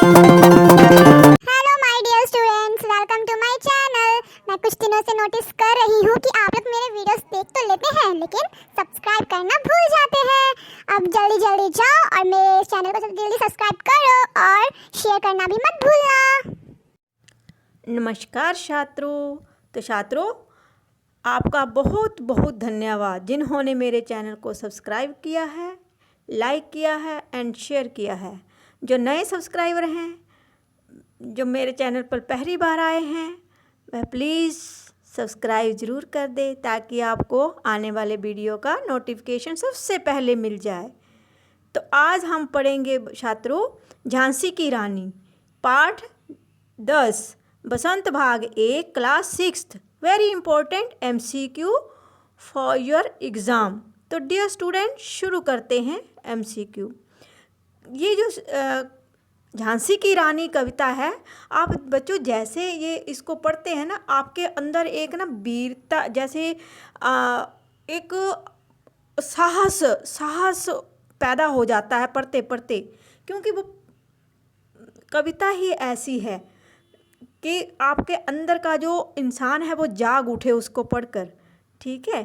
Hello my dear students, welcome to my channel. मैं कुछ दिनों से नोटिस कर रही हूँ कि आप लोग मेरे वीडियोस देख तो लेते हैं लेकिन सब्सक्राइब करना भूल जाते हैं। अब जल्दी जल्दी जाओ और मेरे चैनल को जल्दी जल्दी सब्सक्राइब करो और शेयर करना भी मत भूलना। नमस्कार छात्रों। तो छात्रों, आपका बहुत बहुत धन्यवाद जिन्होंने मेरे चैनल को सब्सक्राइब किया है, लाइक किया है एंड शेयर किया है। जो नए सब्सक्राइबर हैं, जो मेरे चैनल पर पहली बार आए हैं, वह प्लीज़ सब्सक्राइब ज़रूर कर दे ताकि आपको आने वाले वीडियो का नोटिफिकेशन सबसे पहले मिल जाए। तो आज हम पढ़ेंगे छात्रों झांसी की रानी पाठ 10 बसंत भाग 1 class 6th very important MCQ for your exam. तो डियर स्टूडेंट, शुरू करते हैं MCQ। ये जो झांसी की रानी कविता है, आप बच्चों जैसे ये इसको पढ़ते हैं ना, आपके अंदर एक ना वीरता जैसे एक साहस पैदा हो जाता है पढ़ते पढ़ते, क्योंकि वो कविता ही ऐसी है कि आपके अंदर का जो इंसान है वो जाग उठे उसको पढ़कर। ठीक है,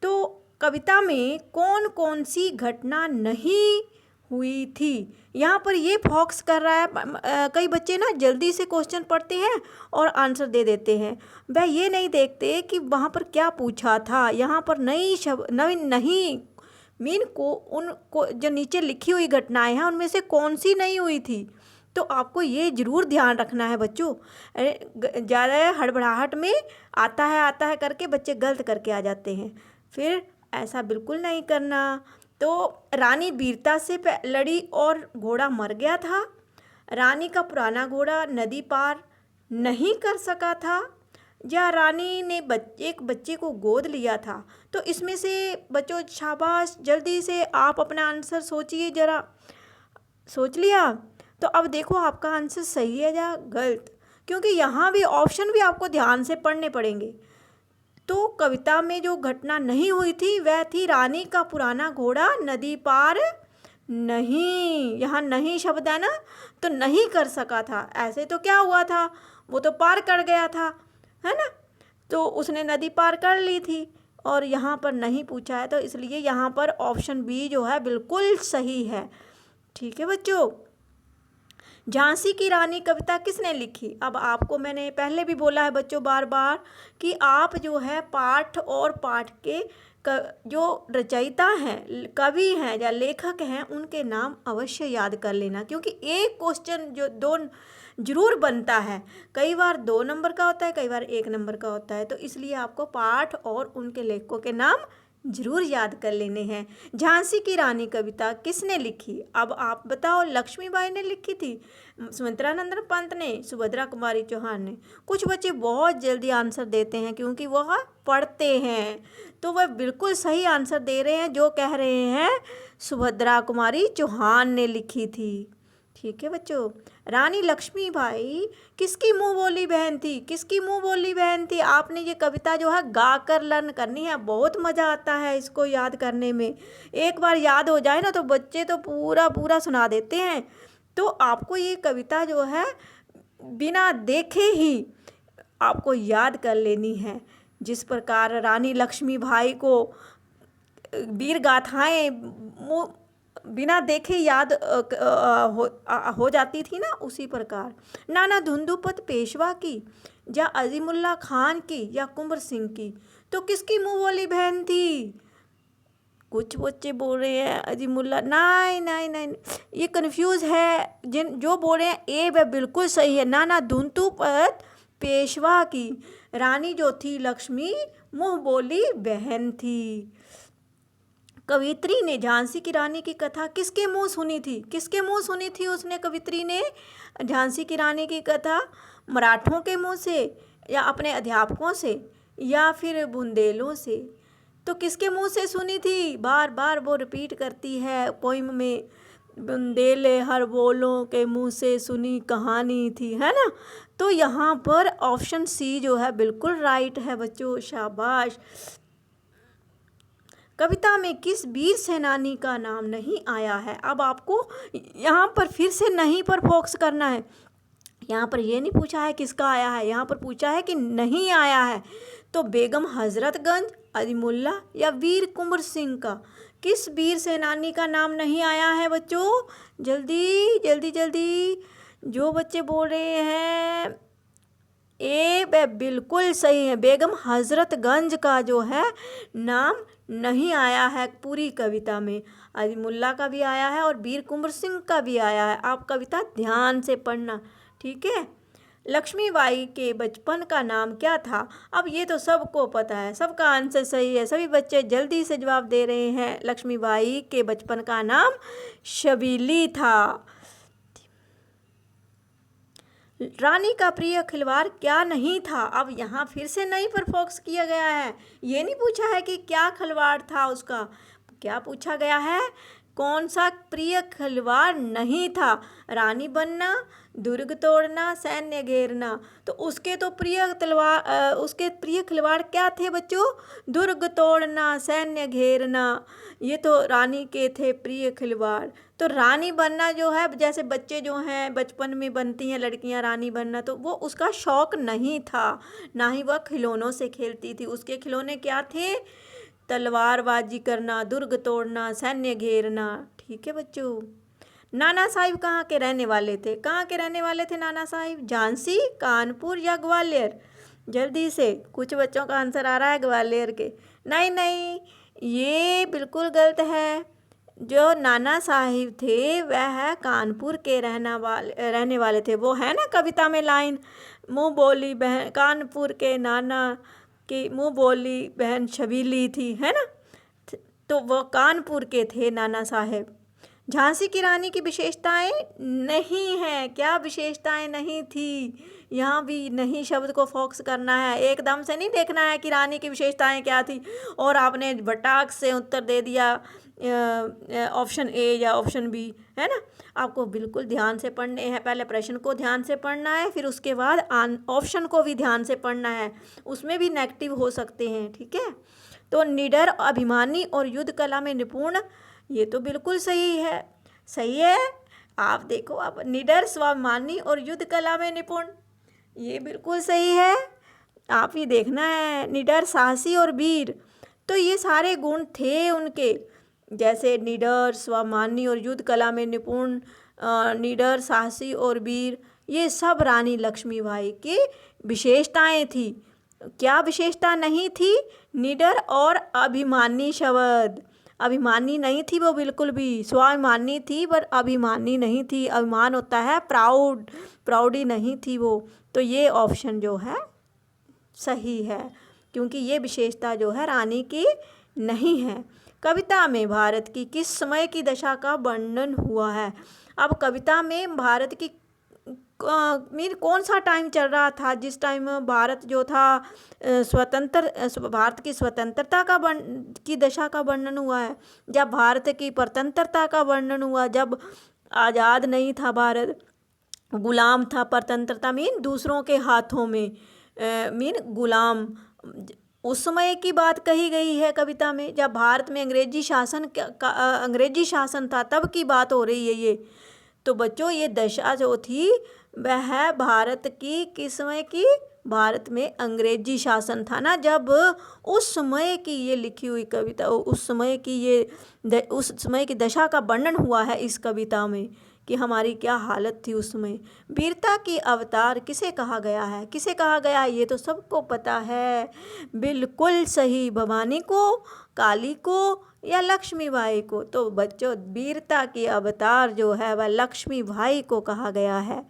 तो कविता में कौन कौन सी घटना नहीं हुई थी, यहाँ पर ये फोकस कर रहा है। कई बच्चे ना जल्दी से क्वेश्चन पढ़ते हैं और आंसर दे देते हैं, वह ये नहीं देखते कि वहाँ पर क्या पूछा था। यहाँ पर नई शब्द नहीं मीन को उनको जो नीचे लिखी हुई घटनाएं हैं उनमें से कौन सी नहीं हुई थी। तो आपको ये ज़रूर ध्यान रखना है बच्चों। ज़्यादा हड़बड़ाहट में आता है करके बच्चे गलत करके आ जाते हैं, फिर ऐसा बिल्कुल नहीं करना। तो रानी वीरता से लड़ी और घोड़ा मर गया था। रानी का पुराना घोड़ा नदी पार नहीं कर सका था, या रानी ने एक बच्चे को गोद लिया था। तो इसमें से बच्चों शाबाश, जल्दी से आप अपना आंसर सोचिए ज़रा। सोच लिया? तो अब देखो आपका आंसर सही है या गलत, क्योंकि यहाँ भी ऑप्शन भी आपको ध्यान से पढ़ने पड़ेंगे। तो कविता में जो घटना नहीं हुई थी वह थी रानी का पुराना घोड़ा नदी पार नहीं, यहाँ नहीं शब्द है ना, तो नहीं कर सका था। ऐसे तो क्या हुआ था, वो तो पार कर गया था, है ना, तो उसने नदी पार कर ली थी। और यहाँ पर नहीं पूछा है, तो इसलिए यहाँ पर ऑप्शन बी जो है बिल्कुल सही है। ठीक है बच्चों, झांसी की रानी कविता किसने लिखी? अब आपको मैंने पहले भी बोला है बच्चों बार बार कि आप जो है पाठ और पाठ के जो रचयिता हैं, कवि हैं या लेखक हैं, उनके नाम अवश्य याद कर लेना, क्योंकि एक क्वेश्चन जो दो जरूर बनता है, कई बार 2 नंबर का होता है, कई बार 1 नंबर का होता है। तो इसलिए आपको पाठ और उनके लेखकों के नाम जरूर याद कर लेने हैं। झांसी की रानी कविता किसने लिखी? अब आप बताओ, लक्ष्मीबाई ने लिखी थी, सुमित्रानंदन पंत ने, सुभद्रा कुमारी चौहान ने। कुछ बच्चे बहुत जल्दी आंसर देते हैं क्योंकि वह पढ़ते हैं, तो वह बिल्कुल सही आंसर दे रहे हैं जो कह रहे हैं सुभद्रा कुमारी चौहान ने लिखी थी। ठीक है बच्चों, रानी लक्ष्मीबाई किसकी मुँह बोली बहन थी? किसकी मुँह बोली बहन थी? आपने ये कविता जो है गा कर लर्न करनी है, बहुत मज़ा आता है इसको याद करने में। एक बार याद हो जाए ना तो बच्चे तो पूरा पूरा सुना देते हैं। तो आपको ये कविता जो है बिना देखे ही आपको याद कर लेनी है। जिस प्रकार रानी लक्ष्मीबाई को वीर गाथाएँ बिना देखे याद हो जाती थी ना, उसी प्रकार नाना धुंधुपत पेशवा की, या अजीमुल्ला खान की, या कुंवर सिंह की। तो किसकी मुँह बोली बहन थी? कुछ बच्चे बोल रहे हैं अजीमुल्ला, नहीं नहीं नहीं, ये कन्फ्यूज़ है। जो बोल रहे हैं ए वह बिल्कुल सही है, नाना धुंधुपत पेशवा की रानी जो थी लक्ष्मी मुँह बोली बहन थी। कवित्री ने झांसी की रानी की कथा किसके मुंह सुनी थी? किसके मुंह सुनी थी उसने? कवित्री ने झांसी की रानी की कथा मराठों के मुंह से, या अपने अध्यापकों से, या फिर बुंदेलों से? तो किसके मुंह से सुनी थी? बार बार वो रिपीट करती है पोइम में, बुंदेले हर बोलों के मुंह से सुनी कहानी थी, है ना। तो यहाँ पर ऑप्शन सी जो है बिल्कुल राइट है बच्चों, शाबाश। कविता में किस वीर सेनानी का नाम नहीं आया है? अब आपको यहाँ पर फिर से नहीं पर फोकस करना है। यहाँ पर ये नहीं पूछा है किसका आया है, यहाँ पर पूछा है कि नहीं आया है। तो बेगम हजरतगंज, अलीमुल्ला या वीर कुंवर सिंह का किस वीर सेनानी का नाम नहीं आया है बच्चों? जल्दी जल्दी जल्दी, जो बच्चे बोल रहे हैं बिल्कुल सही है। बेगम हजरतगंज का जो है नाम नहीं आया है पूरी कविता में। अलीमुल्ला का भी आया है और वीर कुंवर सिंह का भी आया है। आप कविता ध्यान से पढ़ना, ठीक है। लक्ष्मीबाई के बचपन का नाम क्या था? अब ये तो सबको पता है, सबका आंसर सही है, सभी बच्चे जल्दी से जवाब दे रहे हैं। लक्ष्मीबाई के बचपन का नाम शबीली था। रानी का प्रिय खिलवाड़ क्या नहीं था? अब यहाँ फिर से नहीं पर फोकस किया गया है। ये नहीं पूछा है कि क्या खिलवाड़ था उसका, क्या पूछा गया है? कौन सा प्रिय खिलवाड़ नहीं था? रानी बनना, दुर्ग तोड़ना, सैन्य घेरना। तो उसके प्रिय खिलवाड़ क्या थे बच्चों? दुर्ग तोड़ना, सैन्य घेरना, ये तो रानी के थे प्रिय खिलवाड़। तो रानी बनना जो है, जैसे बच्चे जो हैं बचपन में बनती हैं लड़कियां रानी बनना, तो वो उसका शौक नहीं था, ना ही वह खिलौनों से खेलती थी। उसके खिलौने क्या थे? तलवारबाजी करना, दुर्ग तोड़ना, सैन्य घेरना। ठीक है बच्चों। नाना साहिब कहाँ के रहने वाले थे? कहाँ के रहने वाले थे नाना साहिब? झांसी, कानपुर या ग्वालियर? जल्दी से, कुछ बच्चों का आंसर आ रहा है ग्वालियर के। नहीं नहीं, ये बिल्कुल गलत है। जो नाना साहिब थे वह कानपुर के रहने वाले थे। वो है ना कविता में लाइन, मुँह बोली बहन कानपुर के नाना की मुँह बोली बहन छबीली थी, है ना। तो वो कानपुर के थे नाना साहेब। झांसी की रानी की विशेषताएं नहीं है। क्या विशेषताएं नहीं थी? यहाँ भी नहीं शब्द को फोकस करना है, एकदम से नहीं देखना है कि रानी की विशेषताएं क्या थी और आपने बटाक से उत्तर दे दिया ऑप्शन ए या ऑप्शन बी, है ना। आपको बिल्कुल ध्यान से पढ़ने हैं, पहले प्रश्न को ध्यान से पढ़ना है, फिर उसके बाद ऑप्शन को भी ध्यान से पढ़ना है, उसमें भी नेगेटिव हो सकते हैं, ठीक है। तो निडर, अभिमानी और युद्ध कला में निपुण, ये तो बिल्कुल सही है, सही है। आप देखो, आप निडर, स्वाभिमानी और युद्ध कला में निपुण, ये बिल्कुल सही है। आप ही देखना है, निडर, साहसी और वीर, तो ये सारे गुण थे उनके, जैसे निडर, स्वाभिमानी और युद्ध कला में निपुण, निडर, साहसी और वीर, ये सब रानी लक्ष्मीबाई की विशेषताएं थी। क्या विशेषता नहीं थी? निडर और अभिमानी शब्द। अभिमानी नहीं थी वो बिल्कुल भी, स्वाभिमानी थी पर अभिमानी नहीं थी। अभिमान होता है प्राउड, प्राउडी नहीं थी वो। तो ये ऑप्शन जो है सही है, क्योंकि ये विशेषता जो है रानी की नहीं है। कविता में भारत की किस समय की दशा का वर्णन हुआ है? अब कविता में भारत की कौन सा टाइम चल रहा था जिस टाइम भारत जो था भारत की स्वतंत्रता की दशा का वर्णन हुआ है, जब भारत की स्वतंत्रता का वर्णन हुआ, जब आज़ाद नहीं था भारत, गुलाम था। स्वतंत्रता मीन दूसरों के हाथों में, मीन गुलाम, उस समय की बात कही गई है कविता में, जब भारत में अंग्रेजी शासन था, तब की बात हो रही है ये। तो बच्चों, ये दशा जो थी वह भारत की किस समय की? भारत में अंग्रेजी शासन था ना, जब उस समय की ये लिखी हुई कविता, उस समय की दशा का वर्णन हुआ है इस कविता में कि हमारी क्या हालत थी उस समय। वीरता की अवतार किसे कहा गया है? किसे कहा गया है? ये तो सबको पता है, बिल्कुल सही, भवानी को, काली को या लक्ष्मीबाई को। तो बच्चों, वीरता की अवतार जो है वह लक्ष्मीबाई को कहा गया है।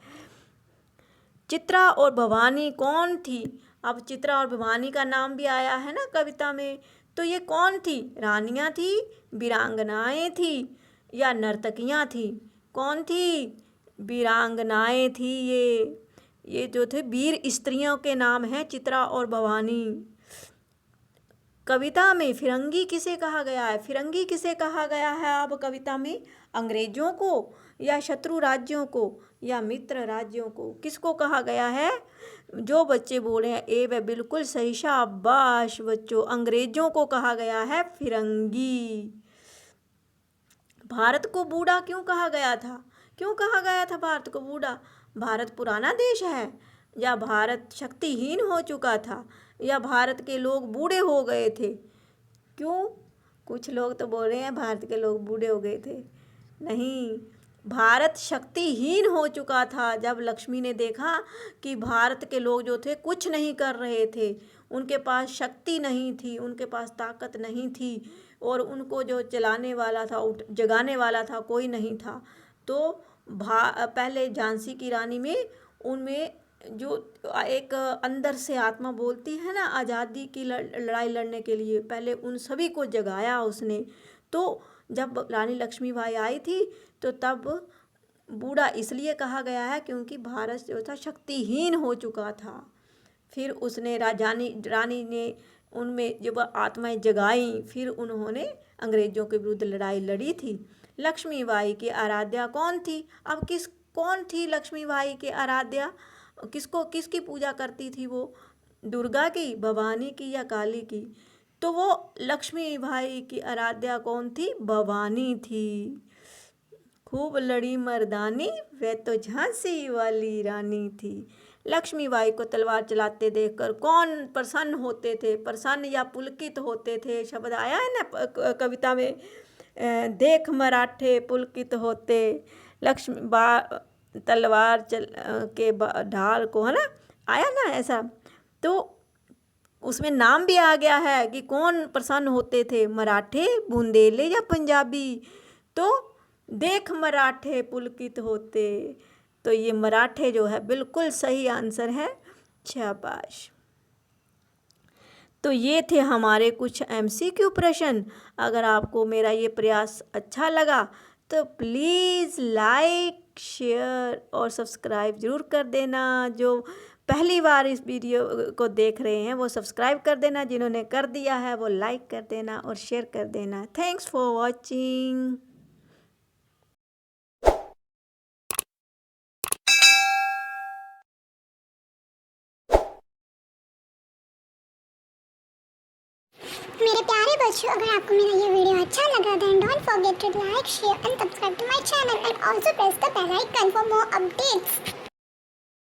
चित्रा और भवानी कौन थी? अब चित्रा और भवानी का नाम भी आया है ना कविता में, तो ये कौन थी? रानियां थी, वीरांगनाएं थी या नर्तकियां थी? कौन थी? वीरांगनाएं थी। ये जो थे वीर स्त्रियों के नाम हैं चित्रा और भवानी। कविता में फिरंगी किसे कहा गया है? फिरंगी किसे कहा गया है अब कविता में? अंग्रेजों को या शत्रु राज्यों को? या मित्र राज्यों को? किसको कहा गया है? जो बच्चे बोले हैं ए वे बिल्कुल सही, शाबाश बच्चों। अंग्रेजों को कहा गया है फिरंगी। भारत को बूढ़ा क्यों कहा गया था? क्यों कहा गया था भारत को बूढ़ा? भारत पुराना देश है, या भारत शक्तिहीन हो चुका था, या भारत के लोग बूढ़े हो गए थे? क्यों? कुछ लोग तो बोल रहे हैं भारत के लोग बूढ़े हो गए थे। नहीं, भारत शक्तिहीन हो चुका था जब लक्ष्मी ने देखा कि भारत के लोग जो थे कुछ नहीं कर रहे थे, उनके पास शक्ति नहीं थी, उनके पास ताकत नहीं थी, और उनको जो चलाने वाला था, जगाने वाला था, कोई नहीं था। तो पहले झांसी की रानी में उनमें जो एक अंदर से आत्मा बोलती है ना, आज़ादी की लड़ाई लड़ने के लिए, पहले उन सभी को जगाया उसने। तो जब रानी लक्ष्मीबाई आई थी तो तब बूढ़ा इसलिए कहा गया है क्योंकि भारत जो था शक्तिहीन हो चुका था। फिर उसने रानी ने उनमें जब आत्माएं जगाई, फिर उन्होंने अंग्रेज़ों के विरुद्ध लड़ाई लड़ी थी। लक्ष्मीबाई की आराध्या कौन थी? अब कौन थी लक्ष्मीबाई की आराध्या? किसकी पूजा करती थी वो? दुर्गा की, भवानी की, या काली की? तो वो लक्ष्मीबाई की आराध्या कौन थी? भवानी थी। खूब लड़ी मर्दानी, वे तो झांसी वाली रानी थी। लक्ष्मीबाई को तलवार चलाते देखकर कौन प्रसन्न होते थे? प्रसन्न या पुलकित होते थे? शब्द आया है ना कविता में, देख मराठे पुलकित होते, तलवार के ढाल को, है ना, आया ना ऐसा। तो उसमें नाम भी आ गया है कि कौन प्रसन्न होते थे, मराठे, बुंदेले या पंजाबी? तो देख मराठे पुलकित होते, तो ये मराठे जो है बिल्कुल सही आंसर है। शाबाश। तो ये थे हमारे कुछ MCQ प्रश्न। अगर आपको मेरा ये प्रयास अच्छा लगा तो प्लीज़ लाइक, शेयर और सब्सक्राइब ज़रूर कर देना। जो पहली बार इस वीडियो को देख रहे हैं वो सब्सक्राइब कर देना, जिन्होंने कर दिया है वो लाइक कर देना और शेयर कर देना। Thanks for watching. मेरे प्यारे बच्चों, अगर आपको मेरा ये वीडियो अच्छा लगा then don't forget to like, share and subscribe to my channel and also press the bell icon for more updates.